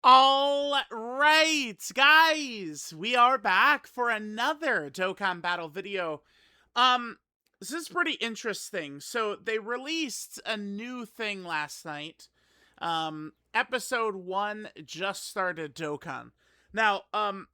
All right, guys, we are back for another Dokkan Battle video. This is pretty interesting. So they released a new thing last night. Episode 1 just started Dokkan. Now,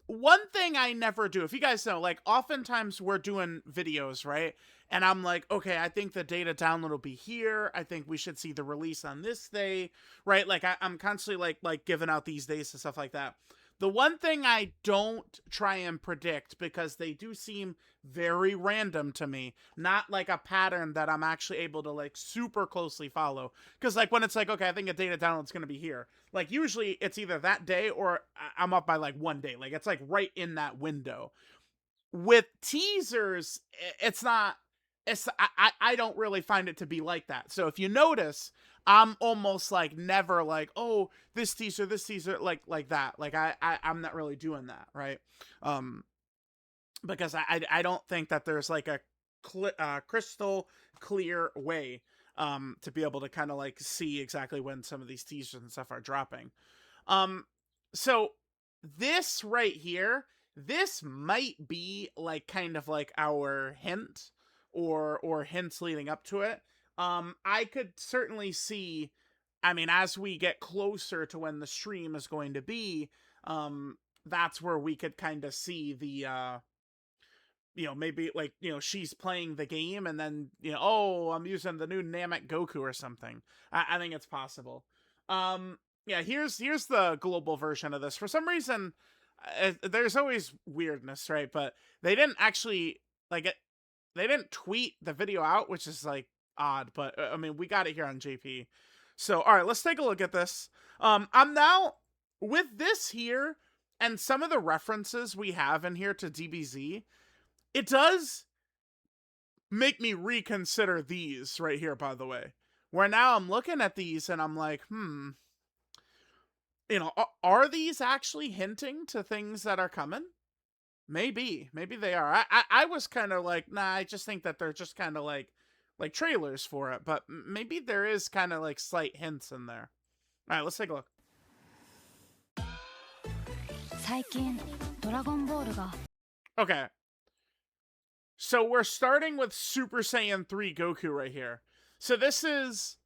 one thing I never do, if you guys know, like, oftentimes we're doing videos, right? And I'm like, okay, I think the data download will be here. I think we should see the release on this day, right? Like, I'm constantly, like giving out these days and stuff like that. The one thing I don't try and predict, because they do seem very random to me, not like a pattern that I'm actually able to, like, super closely follow. Because, like, when it's like, okay, I think a data download's going to be here, like, usually it's either that day or I'm up by, like, one day. Like, it's, like, right in that window. With teasers, it's not... I don't really find it to be like that. So if you notice, I'm almost like never like, oh, this teaser, like that. Like I'm not really doing that, right? Because I don't think that there's like a crystal clear way to be able to kind of like see exactly when some of these teasers and stuff are dropping. So this right here, this might be like kind of like our hint or hints leading up to it. I could certainly see, I mean, as we get closer to when the stream is going to be, that's where we could kind of see the maybe like, she's playing the game and then, oh, I'm using the new Namek Goku or something. I think it's possible. Yeah, here's the global version of this. For some reason, there's always weirdness, right? But they didn't actually, like, they didn't tweet the video out, which is, like, odd. But, I mean, we got it here on JP. So, all right, let's take a look at this. I'm now, with this here, and some of the references we have in here to DBZ, it does make me reconsider these right here, by the way. Where now I'm looking at these and I'm like, are these actually hinting to things that are coming? Maybe they are. I was kind of like, nah, I just think that they're just kind of like trailers for it, but maybe there is kind of like slight hints in there. All right, let's take a look. Okay. So we're starting with Super Saiyan 3 Goku right here. So this is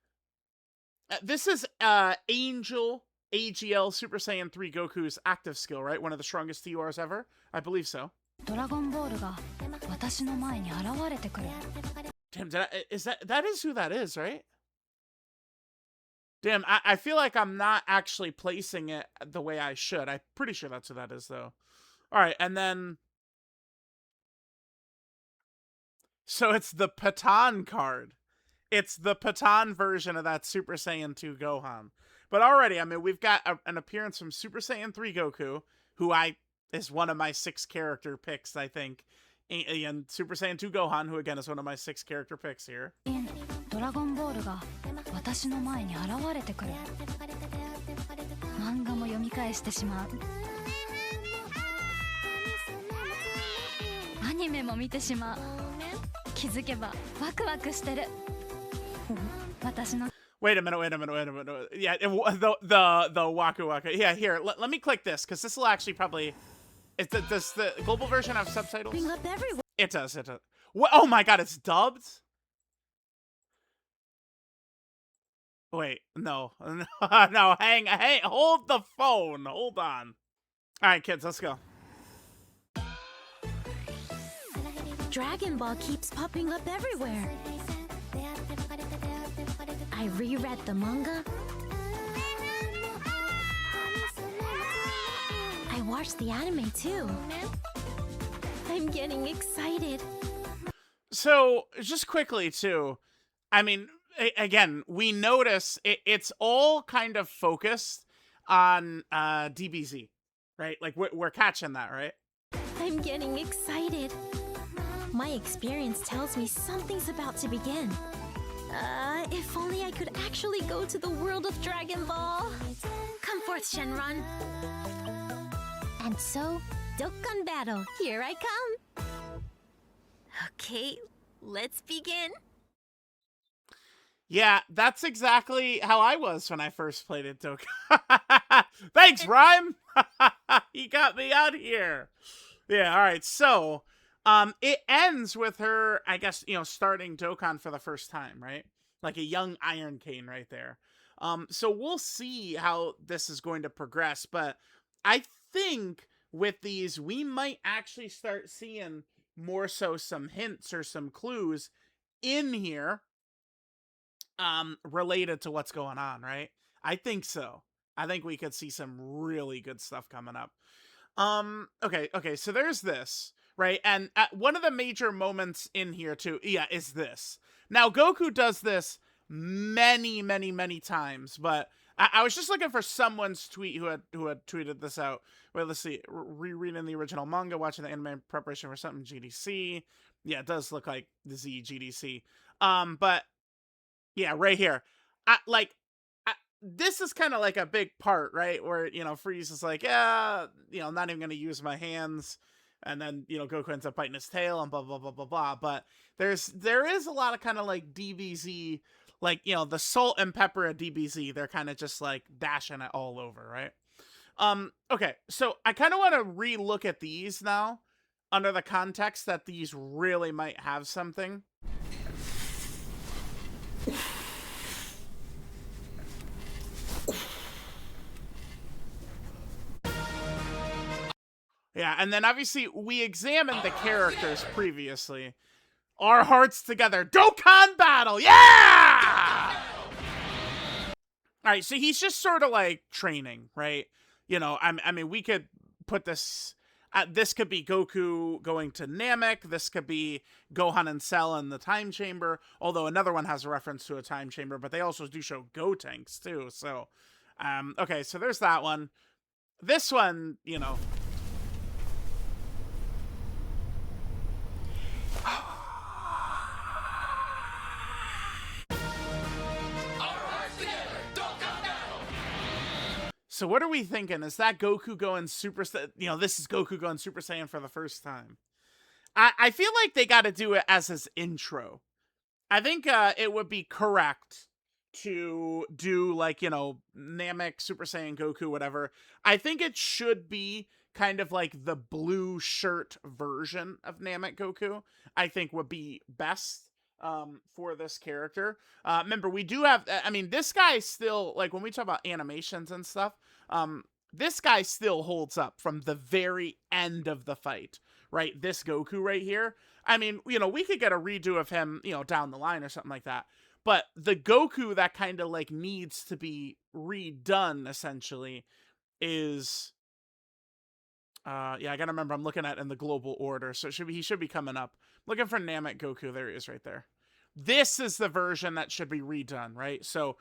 Angel AGL Super Saiyan 3 Goku's active skill, right? One of the strongest TURs ever? I believe so. Damn, that is who that is, right? Damn, I feel like I'm not actually placing it the way I should. I'm pretty sure that's who that is, though. Alright, and then... So it's the Patan card. It's the Patan version of that Super Saiyan 2 Gohan. But already, I mean, we've got an appearance from Super Saiyan 3 Goku, who is one of my 6 character picks, I think. And Super Saiyan 2 Gohan, who again is one of my 6 character picks here. Wait a minute. Yeah, the Waku Waku. Yeah, here, let me click this, because this will actually probably... Does the global version have subtitles? It does. Oh my god, it's dubbed? Wait, no, hang, hold the phone, hold on. Alright, kids, let's go. Dragon Ball keeps popping up everywhere. I reread the manga. I watched the anime too. I'm getting excited. So, just quickly too, I mean, again, we notice it's all kind of focused on DBZ, right? Like, we're catching that, right? I'm getting excited. My experience tells me something's about to begin. If only I could actually go to the world of Dragon Ball. Come forth, Shenron. And so, Dokkan Battle, here I come. Okay, let's begin. Yeah, that's exactly how I was when I first played it, Dokkan. Thanks, Rhyme. He got me out here. Yeah, all right. So, it ends with her, I guess, starting Dokkan for the first time, right? Like a young Iron Cane right there. So we'll see how this is going to progress, but I think with these, we might actually start seeing more so some hints or some clues in here related to what's going on, right? I think so. I think we could see some really good stuff coming up. Okay, so there's this, right? And one of the major moments in here too, yeah, is this. Now Goku does this many times, but I was just looking for someone's tweet who had tweeted this out. Wait, let's see. Rereading the original manga, watching the anime preparation for something GDC. Yeah, it does look like the Z GDC. But yeah, right here. This is kind of like a big part, right? Where, Freeze is like, yeah, not even going to use my hands. And then, Goku ends up biting his tail and blah, blah, blah, blah, blah. But there is a lot of kind of like DBZ, like, the salt and pepper of DBZ. They're kind of just like dashing it all over, right? Okay, so I kind of want to re-look at these now under the context that these really might have something. Yeah, and then obviously we examined the characters previously. Our hearts together. Dokkan battle! Yeah! Alright, so he's just sort of like training, right? I mean, we could put this... this could be Goku going to Namek. This could be Gohan and Cell in the time chamber. Although another one has a reference to a time chamber, but they also do show Gotenks too. So, okay, so there's that one. This one, So what are we thinking? Is that Goku going Super Saiyan? This is Goku going Super Saiyan for the first time. I feel like they got to do it as his intro. I think it would be correct to do like, Namek, Super Saiyan Goku, whatever. I think it should be kind of like the blue shirt version of Namek Goku. I think would be best for this character. Remember, we do have, I mean, this guy still, like when we talk about animations and stuff, this guy still holds up from the very end of the fight, right? This Goku right here. I mean, we could get a redo of him, down the line or something like that. But the Goku that kind of like needs to be redone essentially is yeah, I gotta remember I'm looking at in the global order. So he should be coming up. Looking for Namek Goku. There he is right there. This is the version that should be redone, right? So,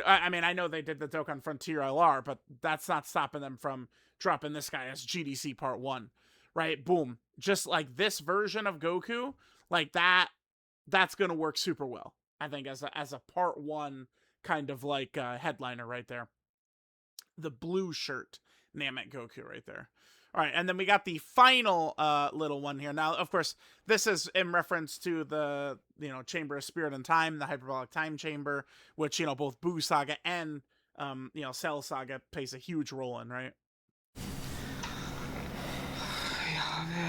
I mean, I know they did the Dokkan Frontier LR, but that's not stopping them from dropping this guy as GDC Part 1, right? Boom. Just like this version of Goku, like that's going to work super well, I think, as a Part 1 kind of like headliner right there. The blue shirt Namek Goku right there. All right, and then we got the final little one here. Now, of course, this is in reference to the, Chamber of Spirit and Time, the Hyperbolic Time Chamber, which, both Buu Saga and, Cell Saga plays a huge role in, right? やべえ、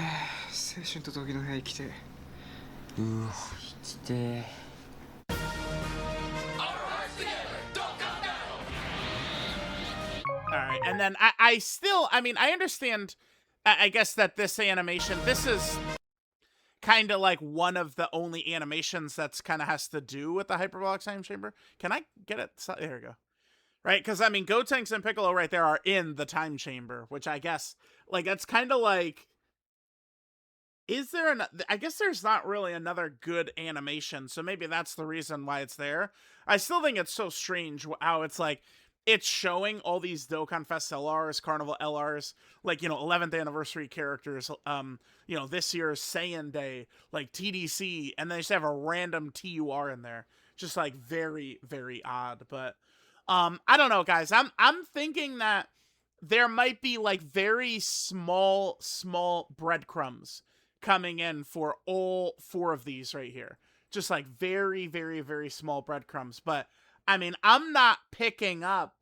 青春と時の部屋来て。うわ、来て。All right, and then I still, I mean, I understand, I guess that this animation, this is kind of like one of the only animations that's kind of has to do with the Hyperbolic Time Chamber. Can I get it? There we go. Right, because, I mean, Gotenks and Piccolo right there are in the Time Chamber, which I guess, like, that's kind of like, is there I guess there's not really another good animation, so maybe that's the reason why it's there. I still think it's so strange how it's like, it's showing all these Dokkan Fest LRs, Carnival LRs, like, 11th anniversary characters, this year's Saiyan Day, like TDC, and they just have a random TUR in there. Just like very, very odd. But I don't know, guys. I'm thinking that there might be like very small breadcrumbs coming in for all 4 of these right here. Just like very, very, very small breadcrumbs. But I mean, I'm not picking up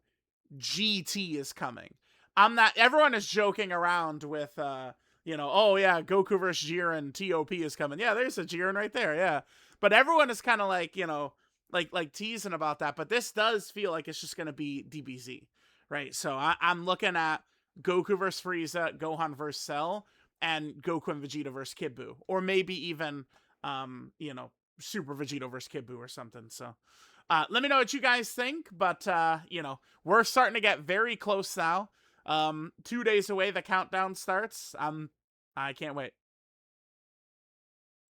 GT is coming. I'm not. Everyone is joking around with, oh yeah, Goku versus Jiren TOP is coming. Yeah, there's a Jiren right there. Yeah, but everyone is kind of like, like teasing about that. But this does feel like it's just gonna be DBZ, right? So I'm looking at Goku versus Frieza, Gohan versus Cell, and Goku and Vegeta versus Kid Buu, or maybe even, Super Vegeta versus Kid Buu or something. So. Let me know what you guys think, but we're starting to get very close now. 2 days away, the countdown starts. I can't wait.